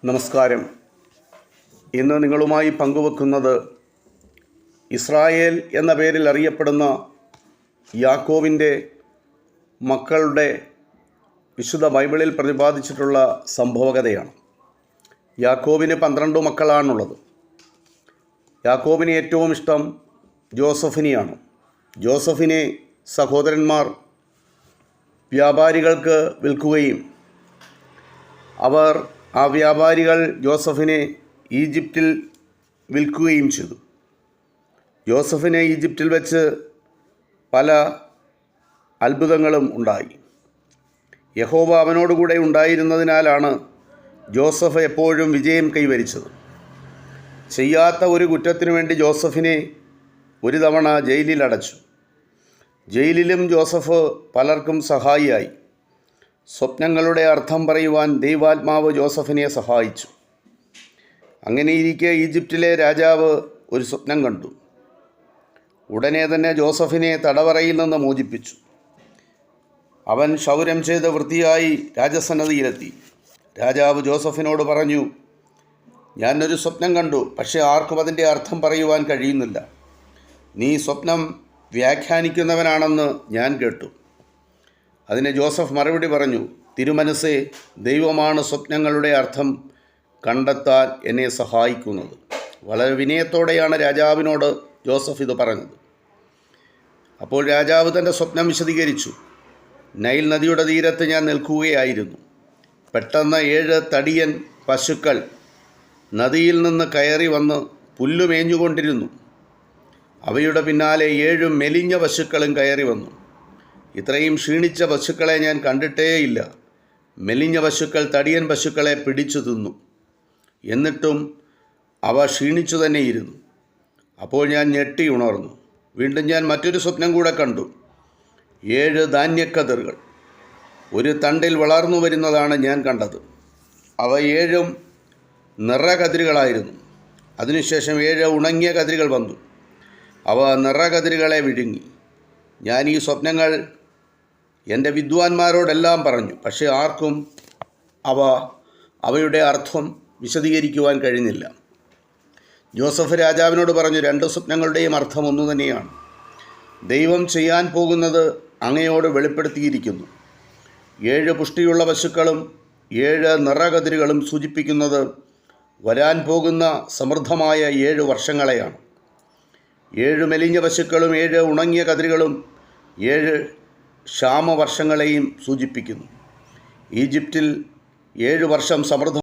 നമസ്കാരം. ഇന്ന് നിങ്ങളുമായി പങ്കുവെക്കുന്നത് ഇസ്രായേൽ എന്ന പേരിൽ അറിയപ്പെടുന്ന യാക്കോബിൻ്റെ മക്കളുടെ വിശുദ്ധ ബൈബിളിൽ പ്രതിപാദിച്ചിട്ടുള്ള സംഭവകഥയാണ്. യാക്കോബിന് 12 മക്കളാണുള്ളത്. യാക്കോബിന് ഏറ്റവും ഇഷ്ടം ജോസഫിനെയാണ്. ജോസഫിനെ സഹോദരന്മാർ വ്യാപാരികൾക്ക് വിൽക്കുകയും അവർ ആ വ്യാപാരികൾ ജോസഫിനെ ഈജിപ്തിൽ വിൽക്കുകയും ചെയ്തു. ജോസഫിനെ ഈജിപ്തിൽ വെച്ച് പല അത്ഭുതങ്ങളും ഉണ്ടായി. യഹോവ അവനോടുകൂടെ ഉണ്ടായിരുന്നതിനാലാണ് ജോസഫ് എപ്പോഴും വിജയം കൈവരിച്ചത്. ചെയ്യാത്ത ഒരു കുറ്റത്തിനു വേണ്ടി ജോസഫിനെ ഒരു തവണ ജയിലിൽ അടച്ചു. ജയിലിലും ജോസഫ് പലർക്കും സഹായിയായി. സ്വപ്നങ്ങളുടെ അർത്ഥം പറയുവാൻ ദൈവാത്മാവ് ജോസഫിനെ സഹായിച്ചു. അങ്ങനെയിരിക്കെ ഈജിപ്തിലെ രാജാവ് ഒരു സ്വപ്നം കണ്ടു. ഉടനെ തന്നെ ജോസഫിനെ തടവറയിൽ നിന്ന് മോചിപ്പിച്ചു. അവൻ ക്ഷൗരം ചെയ്ത് വൃത്തിയായി രാജസന്നദ്ധിയിലെത്തി. രാജാവ് ജോസഫിനോട് പറഞ്ഞു, ഞാനൊരു സ്വപ്നം കണ്ടു, പക്ഷേ ആർക്കും അതിൻ്റെ അർത്ഥം പറയുവാൻ കഴിയുന്നില്ല. നീ സ്വപ്നം വ്യാഖ്യാനിക്കുന്നവനാണെന്ന് ഞാൻ കേട്ടു. അതിന് ജോസഫ് മറുപടി പറഞ്ഞു, തിരുമനസ്സേ, ദൈവമാണ് സ്വപ്നങ്ങളുടെ അർത്ഥം കണ്ടെത്താൻ എന്നെ സഹായിക്കുന്നത്. വളരെ വിനയത്തോടെയാണ് രാജാവിനോട് ജോസഫ് ഇത് പറഞ്ഞത്. അപ്പോൾ രാജാവ് തൻ്റെ സ്വപ്നം വിശദീകരിച്ചു. നൈൽ നദിയുടെ തീരത്ത് ഞാൻ നിൽക്കുകയായിരുന്നു. പെട്ടെന്ന് 7 തടിയൻ പശുക്കൾ നദിയിൽ നിന്ന് കയറി വന്ന് പുല്ല് മേഞ്ഞുകൊണ്ടിരുന്നു. അവയുടെ പിന്നാലെ 7 മെലിഞ്ഞ പശുക്കളും കയറി വന്നു. ഇത്രയും ക്ഷീണിച്ച പശുക്കളെ ഞാൻ കണ്ടിട്ടേയില്ല. മെലിഞ്ഞ പശുക്കൾ തടിയൻ പശുക്കളെ പിടിച്ചു തിന്നു. എന്നിട്ടും അവ ക്ഷീണിച്ചു തന്നെയിരുന്നു. അപ്പോൾ ഞാൻ ഞെട്ടി ഉണർന്നു. വീണ്ടും ഞാൻ മറ്റൊരു സ്വപ്നം കൂടെ കണ്ടു. 7 ധാന്യക്കതിറുകൾ ഒരു തണ്ടിൽ വളർന്നു വരുന്നതാണ് ഞാൻ കണ്ടത്. അവ 7 നിറകതിരുകളായിരുന്നു. അതിനുശേഷം 7 ഉണങ്ങിയ കതിരുകൾ വന്നു. അവ നിറകതിരുകളെ വിഴുങ്ങി. ഞാൻ ഈ സ്വപ്നങ്ങൾ എൻ്റെ വിദ്വാൻമാരോടെല്ലാം പറഞ്ഞു, പക്ഷേ ആർക്കും അവയുടെ അർത്ഥം വിശദീകരിക്കുവാൻ കഴിഞ്ഞില്ല. ജോസഫ് രാജാവിനോട് പറഞ്ഞു, 2 സ്വപ്നങ്ങളുടെയും അർത്ഥം ഒന്നു തന്നെയാണ്. ദൈവം ചെയ്യാൻ പോകുന്നത് അങ്ങയോട് വെളിപ്പെടുത്തിയിരിക്കുന്നു. 7 പുഷ്ടിയുള്ള പശുക്കളും 7 നിറകതിരുകളും സൂചിപ്പിക്കുന്നത് വരാൻ പോകുന്ന സമൃദ്ധമായ 7 വർഷങ്ങളെയാണ്. 7 മെലിഞ്ഞ പശുക്കളും 7 ഉണങ്ങിയ കതിരുകളും 7 ക്ഷാമവർഷങ്ങളെയും സൂചിപ്പിക്കുന്നു. ഈജിപ്തിൽ 7 വർഷം സമൃദ്ധ